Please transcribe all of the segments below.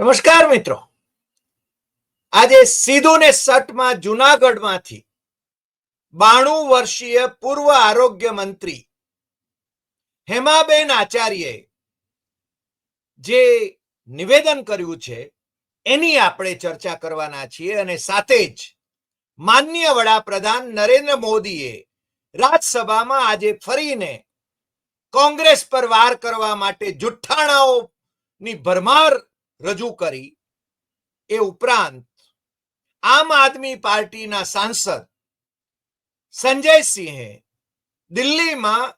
નમસ્કાર મિત્રો, આજે સીધું ને સટમાં જુનાગઢમાંથી 92 વર્ષીય પૂર્વ આરોગ્ય મંત્રી હેમાબેન આચાર્યએ જે નિવેદન કર્યું છે એની આપણે ચર્ચા કરવાના છીએ અને સાથે જ માનનીય વડાપ્રધાન નરેન્દ્ર મોદીએ રાજ્યસભામાં આજે ફરીને કોંગ્રેસ પર વાર કરવા માટે જુઠ્ઠાણાઓની ભરમાર રજૂ કરી. એ ઉપરાંત આમ આદમી પાર્ટીના સાંસદ સંજયસિંહે દિલ્હીમાં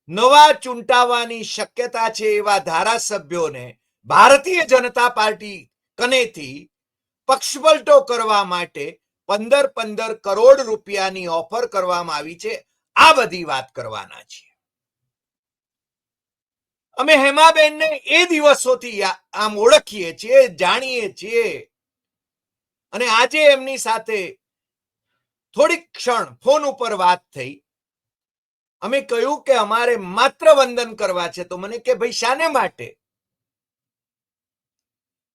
નવા ચૂંટાવાની શક્યતા છે એવા ધારાસભ્યોને ભારતીય જનતા પાર્ટી કનેથી પક્ષપલટો કરવા માટે 15 કરોડ રૂપિયાની ઓફર કરવામાં આવી છે. આ બધી વાત કરવાના છીએ. અમે હેમાબેનને એ દિવસોથી આમ ઓળખીએ છીએ, જાણીએ છીએ અને આજે એમની સાથે થોડીક ક્ષણ ફોન ઉપર વાત થઈ. અમે કહ્યું કે અમારે માત્ર વંદન કરવા છે. તો મને કે ભાઈ શાને માટે?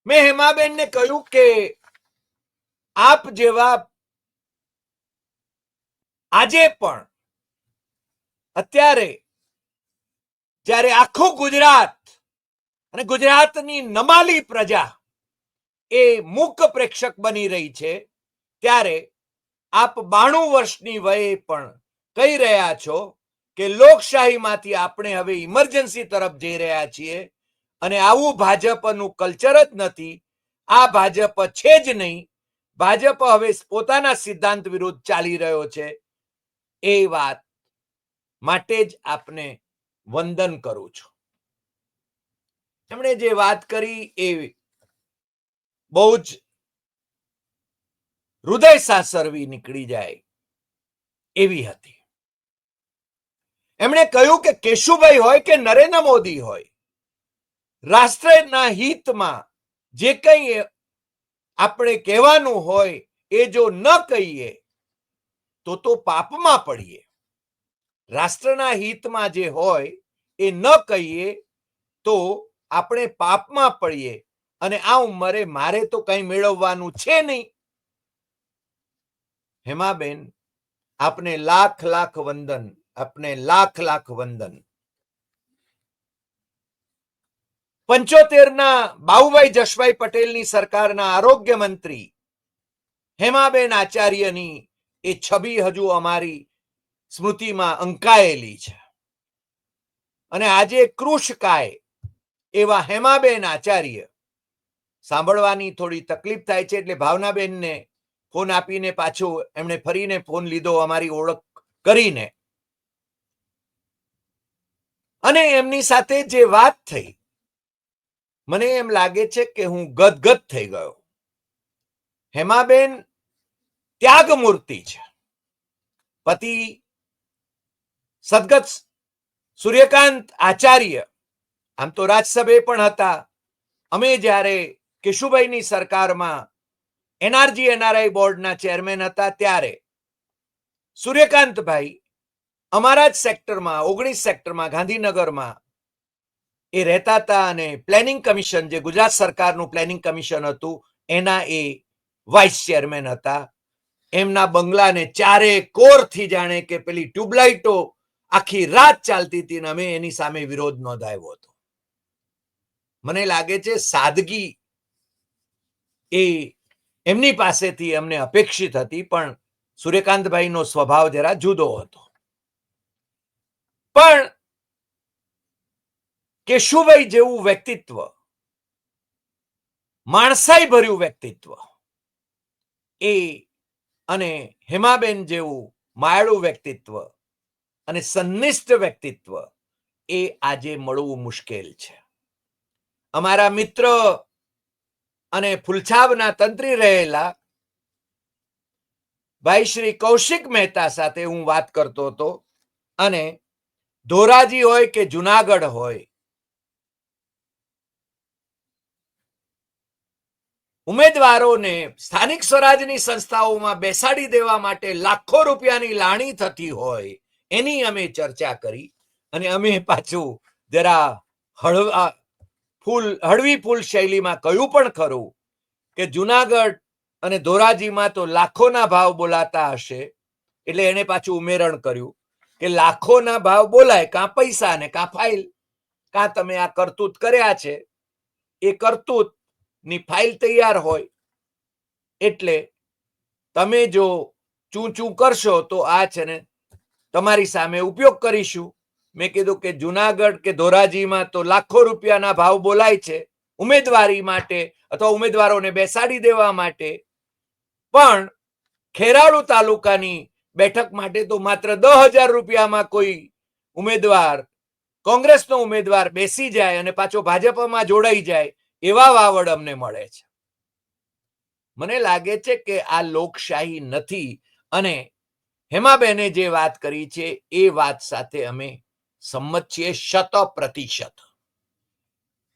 મેં હેમાબેનને કહ્યું કે આપ જેવા આજે પણ અત્યારે જ્યારે આખું ગુજરાત અને ગુજરાતની નમાલી પ્રજા એ મૂક પ્રેક્ષક બની રહી છે, ત્યારે આપ 92 વર્ષની વયે પણ કહી રહ્યા છો કે લોકશાહીમાંથી આપણે હવે ઇમરજન્સી તરફ જઈ રહ્યા છીએ અને આવું ભાજપનું કલ્ચર જ નથી. આ ભાજપ છે જ નહીં. ભાજપ હવે પોતાના સિદ્ધાંત વિરુદ્ધ ચાલી રહ્યો છે. એ વાત માટે જ આપને વંદન કરું છું. એમણે જે વાત કરી એ બહુ જ હૃદય સાસરવી નીકળી જાય એવી હતી. એમણે કહ્યું કે કેશુભાઈ હોય કે નરેન્દ્ર મોદી હોય, રાષ્ટ્રના હિતમાં જે કંઈ આપણે કહેવાનું હોય એ જો ન કહીએ તો પાપમાં પડીએ. રાષ્ટ્રના હિતમાં જે હોય એ ન કહીએ તો આપણે પાપમાં પડીએ અને આ ઉંમરે મારે તો કંઈ મેળવવાનું છે નહીં. હેમાબેન, આપને લાખ લાખ વંદન, આપને લાખ લાખ વંદન. 75ના બાબુભાઈ જશભાઈ પટેલની સરકારના આરોગ્ય મંત્રી હેમાબેન આચાર્યની એ છબી હજુ અમારી સ્મૃતિમાં અંકાયેલી છે અને આજે કૃશકાય એવા હેમાબેન આચાર્ય સાંભળવાની થોડી તકલીફ થાય છે, એટલે ભાવનાબેનને ફોન આપીને પાછો એમણે ફરીને ફોન લીધો અમારી ઓળખ કરીને અને એમની સાથે જે વાત થઈ, મને એમ લાગે છે કે હું ગદગદ થઈ ગયો. હેમાબેન ત્યાગ મૂર્તિ છે. પતિ સદગત સૂર્યકાંત આચાર્ય આમ તો રાજ્યસભ્ય પણ હતા. અમે જ્યારે કેશુભાઈની સરકારમાં એનઆરજી એનઆરઆઈ બોર્ડના ચેરમેન હતા ત્યારે સૂર્યકાંતભાઈ અમારા જ સેક્ટરમાં 19 સેક્ટરમાં ગાંધીનગરમાં એ રહેતા હતા અને પ્લેનિંગ કમિશન, જે ગુજરાત સરકારનું પ્લેનિંગ કમિશન હતું, એના એ વાઇસ ચેરમેન હતા. એમના બંગલાને ચારે કોરથી જાણે કે પેલી ટ્યુબલાઇટો આખી રાત ચાલતી હતી, અમે એની સામે વિરોધ નોંધાવ્યો હતો. મને લાગે છે સાદગી એ એમની પાસેથી અમને અપેક્ષિત હતી, પણ સૂર્યકાંતભાઈનો સ્વભાવ જરા જુદો હતો. પણ કેશુભાઈ જેવું વ્યક્તિત્વ, માણસાઈ ભર્યું વ્યક્તિત્વ એ અને હેમાબેન જેવું માયાળુ વ્યક્તિત્વ અને સંનિષ્ઠ વ્યક્તિત્વ એ આજે મળવું મુશ્કેલ છે. અમારા મિત્ર અને ફૂલછાબના તંત્રી રહેલા ભાઈ શ્રી કૌશિક મહેતા સાથે હું વાત કરતો હતો અને ધોરાજી હોય કે જુનાગઢ હોય, ઉમેદવારોને સ્થાનિક સ્વરાજની સંસ્થાઓમાં બેસાડી દેવા માટે લાખો રૂપિયાની લાણી થતી હોય એની અમે ચર્ચા કરી અને અમે પાછું જરા હળવા હળવી ફૂલ શૈલીમાં કહ્યું પણ ખરું કે જુનાગઢ અને ધોરાજીમાં તો લાખોના ભાવ બોલાતા હશે, એટલે એને પાછું ઉમેરણ કર્યું કે લાખોના ભાવ બોલાય, કાં પૈસા ને કાં ફાઇલ, કાં તમે આ કરતૂત કર્યા છે એ કરતૂત ની ફાઇલ તૈયાર હોય, એટલે તમે જો ચૂં ચૂં કરશો તો આ છે ને તમારી સામે ઉપયોગ કરીશું. મેં કીધું કે જુનાગઢ કે ધોરાજીમાં તો લાખો રૂપિયાના ભાવ બોલાય છે ઉમેદવારી માટે અથવા ઉમેદવારોને બેસાડી દેવા માટે, પણ ખેરાલુ તાલુકાની બેઠક માટે તો માત્ર 10,000 રૂપિયામાં કોઈ ઉમેદવાર, કોંગ્રેસનો ઉમેદવાર બેસી જાય અને પાછો ભાજપમાં જોડાઈ જાય, એવા વાવડ અમને મળે છે. મને લાગે છે કે આ લોકશાહી નથી, અને હેમાબેને જે વાત કરી છે એ વાત સાથે અમે સંમત છીએ 100%.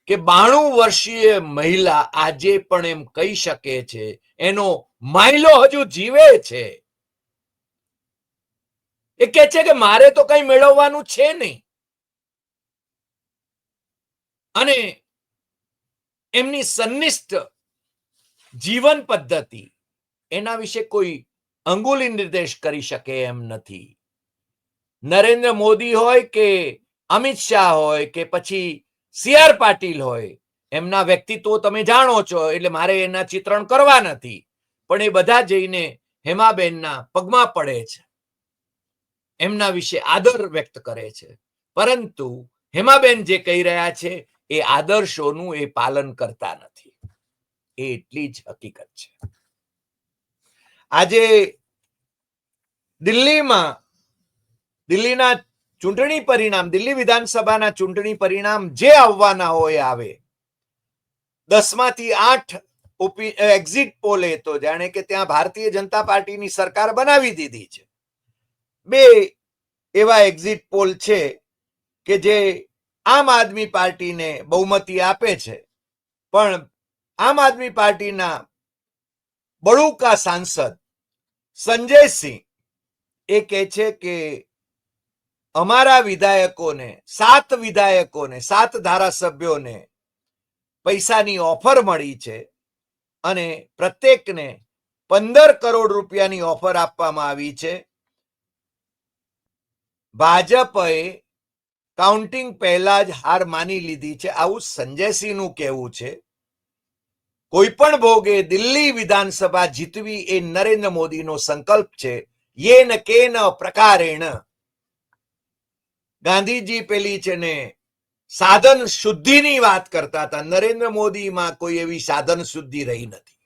કે 92 વર્ષીય મહિલા આજે પણ એમ કહી શકે છે, એનો માયલો હજુ જીવે છે, એ કહે છે કે મારે તો કઈ મેળવવાનું છે નહીં, અને એમની સંનિષ્ઠ જીવન પદ્ધતિ એના વિશે કોઈ અંગુલી નિર્દેશ કરી શકે એમ નથી. નરેન્દ્ર મોદી હોય કે અમિત શાહ હોય કે પછી CR પાટીલ હોય, એમના વ્યક્તિત્વ તમે જાણો છો, એટલે મારે એના ચિત્રણ કરવા નથી, પણ એ બધા જઈને હેમાબેનના પગમાં પડે છે, એમના વિશે આદર વ્યક્ત કરે છે, પરંતુ હેમાબેન જે કહી રહ્યા છે એ આદર્શોનું એ પાલન કરતા નથી, એ એટલી જ હકીકત છે. આજે દિલ્હીના ચૂંટણી પરિણામ, દિલ્હી વિધાનસભાના ચૂંટણી પરિણામ જે આવવાના હોય આવે, 10માંથી 8 એક્ઝિટ પોલે તો જાણે કે ત્યાં ભારતીય જનતા પાર્ટીની સરકાર બનાવી દીધી છે. 2 એવા એક્ઝિટ પોલ છે કે જે આમ આદમી પાર્ટીને બહુમતી આપે છે, પણ આમ આદમી પાર્ટીના બળુકા સાંસદ સંજયસિંહ એ કહે છે કે અમારા વિધાયકોને 7 ધારાસભ્યોને પૈસાની ઓફર મળી છે, અને પ્રત્યેકને 15 કરોડ રૂપિયાની ઓફર આપવામાં આવી છે. ભાજપે કાઉન્ટિંગ પહેલા જ હાર માની લીધી છે, આવું સંજયસિંહનું કહેવું છે. કોઈ પણ ભોગે દિલ્હી વિધાનસભા જીતવી એ નરેન્દ્ર મોદીનો સંકલ્પ છે. યેન કેન પ્રકારેણ. ગાંધીજી પેલી છે ને સાધન શુદ્ધિની વાત કરતા હતા, નરેન્દ્ર મોદીમાં કોઈ એવી સાધન શુદ્ધિ રહી નથી,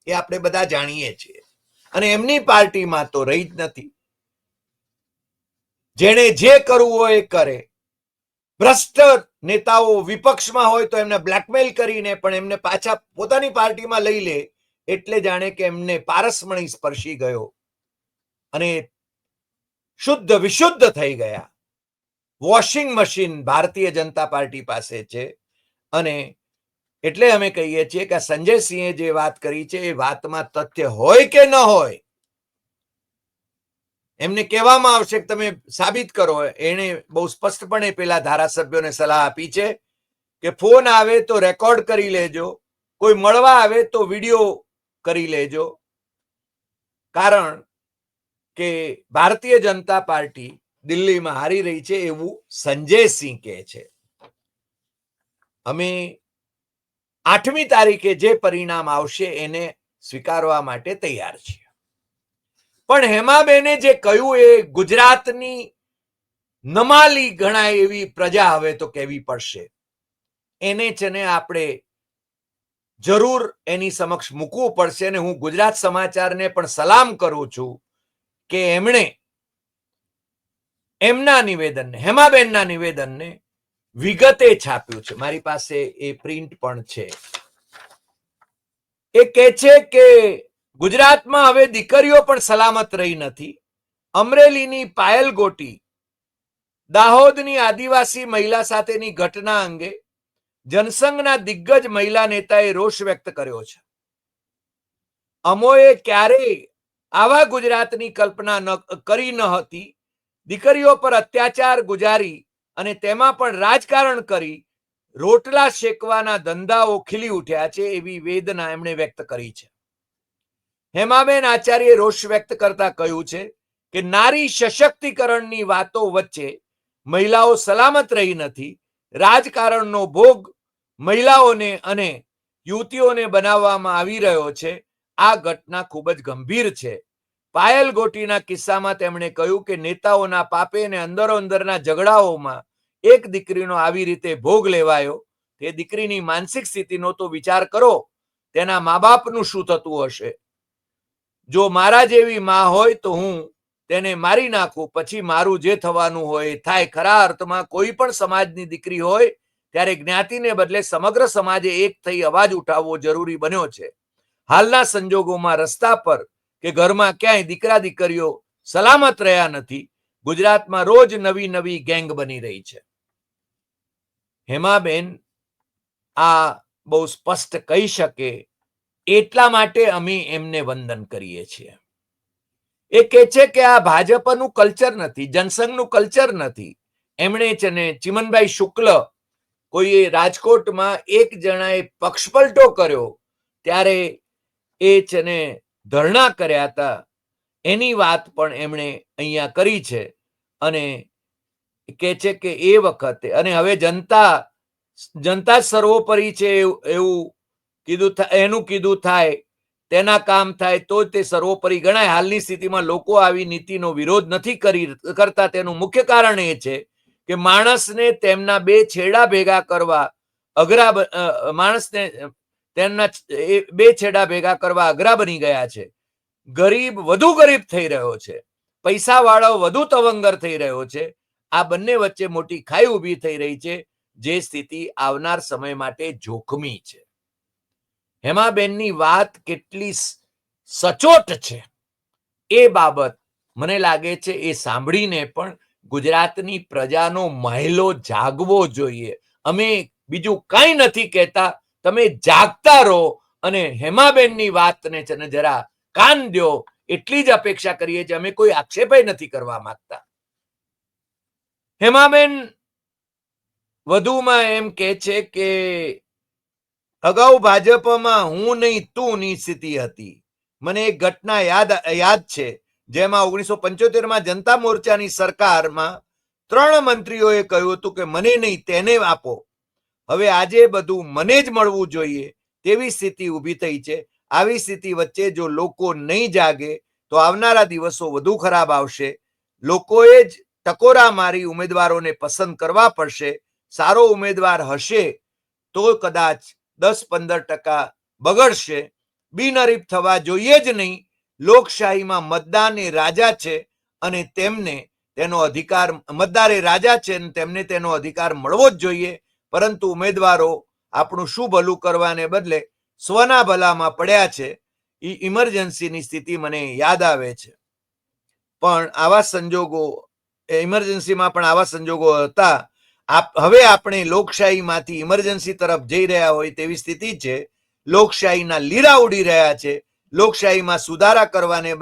એ આપણે બધા જાણીએ છીએ, અને એમની પાર્ટીમાં તો રહી જ નથી. જેણે જે કરવું હોય એ કરે. ભ્રષ્ટ નેતાઓ વિપક્ષમાં હોય તો એમને બ્લેકમેલ કરીને પણ એમને પાછા પોતાની પાર્ટીમાં લઈ લે, એટલે જાણે કે એમને પારસમણી સ્પર્શી ગયો અને શુદ્ધ વિશુદ્ધ થઈ ગયા. Washing machine Bharatiya Janata party પાસે છે, અને એટલે અમે કહીએ છીએ કે સંજયસિંહે જે વાત કરી છે એ વાતમાં તથ્ય હોય કે ન હોય, એમને કહેવામાં આવશે કે તમે સાબિત કરો. એને બહુ સ્પષ્ટપણે પેલા ધારાસભ્યોને સલાહ આપી છે કે ફોન આવે તો રેકોર્ડ કરી લેજો, કોઈ મળવા આવે તો વિડીયો કરી લેજો, કારણ કે ભારતીય જનતા પાર્ટી દિલ્હીમાં હારી રહી છે એવું સંજયસિંહ કહે છે. અમે 8મી તારીખે જે પરિણામ આવશે એને સ્વીકારવા માટે તૈયાર છીએ. પણ હેમાબેને જે કહ્યું એ ગુજરાતની નમાલી ગણાય એવી પ્રજા હવે તો કહેવી પડશે. એને છે ને આપણે જરૂર એની સમક્ષ મૂકવું પડશે, અને હું ગુજરાત સમાચારને પણ સલામ કરું છું કે એમણે એમના નિવેદનને, હેમાબેનના નિવેદનને વિગતે છાપ્યું છે. મારી પાસે એ પ્રિન્ટ પણ છે. એ કહે છે કે ગુજરાતમાં હવે દીકરીઓ પણ સલામત રહી નથી. અમરેલીની પાયલ ગોટી, દાહોદની આદિવાસી મહિલા સાથેની ઘટના અંગે જનસંઘના દિગ્ગજ મહિલા નેતાએ રોષ વ્યક્ત કર્યો છે. અમોએ ક્યારેય આવા ગુજરાતની કલ્પના કરી ન હતી. દીકરીઓ પર અત્યાચાર ગુજારી અને તેમાં પણ રાજકારણ કરી રોટલા શેકવાના ધંધાઓ ખીલી ઉઠ્યા છે એવી વેદના એમણે વ્યક્ત કરી છે. હેમાબેન આચાર્યે રોષ વ્યક્ત કરતા કહ્યું છે કે નારી સશક્તિકરણની વાતો વચ્ચે મહિલાઓ સલામત રહી નથી. રાજકારણનો ભોગ મહિલાઓને અને યુવતીઓને બનાવવામાં આવી રહ્યો છે. આ ઘટના ખૂબ જ ગંભીર છે. પાયલ ગોટીના કિસ્સામાં તેમણે કહ્યું કે નેતાઓના પાપે અને અંદરો અંદરના ઝઘડાઓમાં એક દીકરીનો આવી રીતે ભોગ લેવાયો. તે દીકરીની માનસિક સ્થિતિનો તો વિચાર કરો. તેના મા બાપનું શું થતું હશે? જો મારા જેવી માં હોય તો હું તેને મારી નાખું, પછી મારું જે થવાનું હોય એ થાય. ખરા અર્થમાં કોઈ પણ સમાજની દીકરી હોય ત્યારે જ્ઞાતિને બદલે સમગ્ર સમાજે એક થઈ અવાજ ઉઠાવવો જરૂરી બન્યો છે. હાલના સંજોગોમાં રસ્તા પર કે ઘરમાં ક્યાંય દીકરા દીકરીઓ સલામત રહ્યા નથી. ગુજરાતમાં રોજ નવી નવી ગેંગ બની રહી છે. હેમાબેન આ બહુ સ્પષ્ટ કહી શકે એટલા માટે અમે એમને વંદન કરીએ છીએ. એ કહે છે કે આ ભાજપનું કલ્ચર નથી, જનસંઘનું કલ્ચર નથી. એમણે છે ને ચિમનભાઈ શુક્લ કોઈએ રાજકોટમાં એક જણાએ પક્ષપલટો કર્યો ત્યારે એ છે ને ધરણા કર્યા હતા, એની વાત પણ એમણે અહીંયા કરી છે. અને કહે છે કે એ વખતે અને હવે જનતા જ સર્વોપરી છે એવું કીધું, એનું કીધું થાય, તેના કામ થાય તો તે સર્વોપરી ગણાય. હાલની સ્થિતિમાં લોકો આવી નીતિનો વિરોધ નથી કરતા. તેનું મુખ્ય કારણ એ છે કે માણસને તેમના બે છેડા ભેગા કરવા માણસને તેમના બે છેડા ભેગા કરવા અઘરા બની ગયા છે. ગરીબ વધુ ગરીબ થઈ રહ્યો છે, પૈસા વાળો વધુ તવંગર થઈ રહ્યો છે. આ બંને વચ્ચે મોટી ખાઈ ઊભી થઈ રહી છે, જે સ્થિતિ આવનાર સમય માટે જોખમી છે. હેમાબેનની વાત કેટલી સચોટ છે એ બાબત મને લાગે છે એ સાંભળીને પણ ગુજરાતની પ્રજાનો મહેલો જાગવો જોઈએ. અમે બીજું કાંઈ નથી કહેતા, તમે જાગતા રહો અને હેમાબેનની વાતને છે ને જરા કાન દો, એટલી જ અપેક્ષા કરીએ છીએ. અમે કોઈ આક્ષેપય નથી કરવા માંગતા. હેમાબેન વધુમાં એમ કહે છે કે અગાઉ ભાજપમાં હું નહીં તું ની સ્થિતિ હતી. મને એક ઘટના યાદ છે જેમાં 1975માં જનતા મોરચાની સરકારમાં 3 મંત્રીઓએ કહ્યું હતું કે મને નહીં તેને આપો. હવે આજે બધું મને જ મળવું જોઈએ તેવી સ્થિતિ ઊભી થઈ છે. આવી સ્થિતિ વચ્ચે જો લોકો નહીં જાગે તો આવનારા દિવસો વધુ ખરાબ આવશે. લોકોએ જ ટકોરા મારી ઉમેદવારોને પસંદ કરવા પડશે. સારો ઉમેદવાર હશે તો કદાચ 10-15% બગડશે. બિનહરીફ થવા જોઈએ જ નહીં. લોકશાહીમાં મતદાન એ રાજા છે અને તેમને તેનો અધિકાર, મતદાર એ રાજા છે અને તેમને તેનો અધિકાર મળવો જ જોઈએ. પરંતુ ઉમેદવારો આપણું શું ભલું કરવાને બદલે સ્વના ભલામાં પડ્યા છે. ઇમરજન્સીની સ્થિતિ મને યાદ આવે છે. પણ આવા સંજોગો, ઇમરજન્સીમાં પણ આવા સંજોગો હતા. હવે આપણે લોકશાહીમાંથી ઇમરજન્સી તરફ જઈ રહ્યા હોય તેવી સ્થિતિ છે. લોકશાહીના લીરા ઉડી રહ્યા છે. લોકશાહીમાં સુધારા કરવાને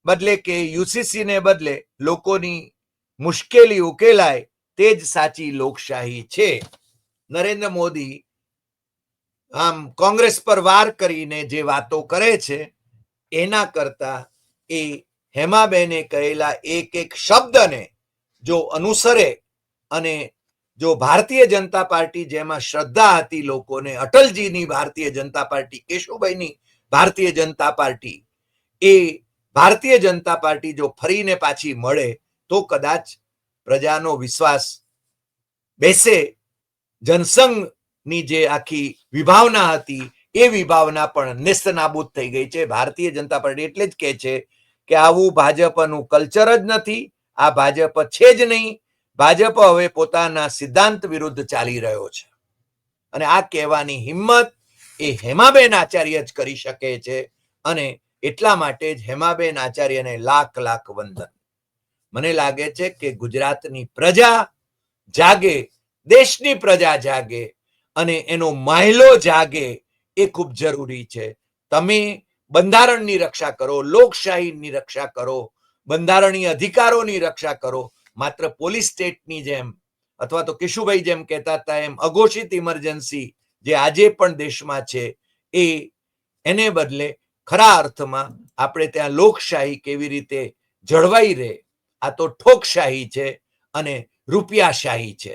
બદલે કે યુસીસીને બદલે લોકોની મુશ્કેલી ઉકેલાય તે જ સાચી લોકશાહી છે. નરેન્દ્ર મોદી આમ કોંગ્રેસ પર વાર કરીને જે વાતો કરે છે એના કરતા એ હેમાબેને કહેલા એક એક શબ્દને જો અનુસરે અને જો ભારતીય જનતા પાર્ટી જેમાં શ્રદ્ધા હતી લોકોને, અટલજીની ભારતીય જનતા પાર્ટી, કેશુભાઈની ભારતીય જનતા પાર્ટી, એ ભારતીય જનતા પાર્ટી જો ફરીને પાછી મળે તો કદાચ પ્રજાનો વિશ્વાસ બેસે. જનસંઘની જે આખી વિભાવના હતી એ વિભાવના પણ નેસ્તનાબૂદ થઈ ગઈ છે. ભારતીય જનતા પાર્ટી એટલે જ કહે છે કે આવું ભાજપનું કલ્ચર જ નથી, આ ભાજપ છે જ નહીં. ભાજપ હવે પોતાના સિદ્ધાંત વિરુદ્ધ ચાલી રહ્યો છે અને આ કહેવાની હિંમત એ હેમાબેન આચાર્ય જ કરી શકે છે. અને એટલા માટે જ હેમાબેન આચાર્યને લાખ લાખ વંદન. મને લાગે છે કે ગુજરાતની પ્રજા જાગે, દેશની પ્રજા જાગે અને એનો મહેલો જાગે એ ખૂબ જરૂરી છે. તમે બંધારણની રક્ષા કરો, લોકશાહીની રક્ષા કરો, બંધારણીય અધિકારોની રક્ષા કરો. માત્ર પોલીસ સ્ટેટની જેમ અથવા તો કિશુભાઈ જેમ કહેતા હતા એમ અઘોષિત ઇમરજન્સી જે આજે પણ દેશમાં છે એને બદલે ખરા અર્થમાં આપણે ત્યાં લોકશાહી કેવી રીતે જળવાઈ રહે, આ તો ઠોકશાહી છે અને રૂપિયાશાહી છે.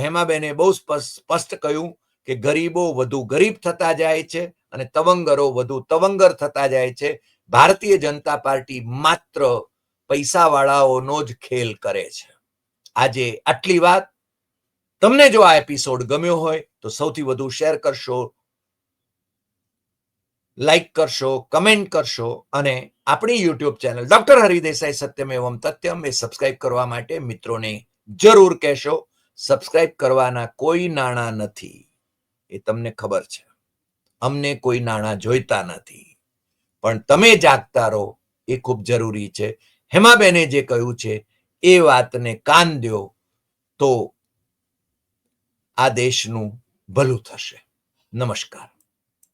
હેમાબેને બહુ સ્પષ્ટ કહ્યું કે ગરીબો વધુ ગરીબ થતા જાય છે અને તવંગરો વધુ તવંગર થતા જાય છે. ભારતીય જનતા પાર્ટી માત્ર પૈસાવાળાઓનો જ ખેલ કરે છે. આજે આટલી વાત. તમને જો આ એપિસોડ ગમ્યો હોય તો સૌથી વધુ શેર કરશો, લાઈક કરશો, કમેન્ટ કરશો અને આપણી યુટ્યુબ ચેનલ ડોક્ટર હરિદેસાઈ સત્યમ એવમ તથ્યમ એ સબસ્ક્રાઇબ કરવા માટે મિત્રોને જરૂર કહેશો. સબસ્ક્રાઇબ કરવાના કોઈ નાણાં નથી, એ તમને ખબર છે. અમને કોઈ નાણાં જોઈતા નથી, પણ તમે જાગતા રહો એ ખૂબ જરૂરી છે. હેમાબેને જે કહ્યું છે એ વાતને કાન દ્યો તો આ દેશનું ભલું થશે. નમસ્કાર.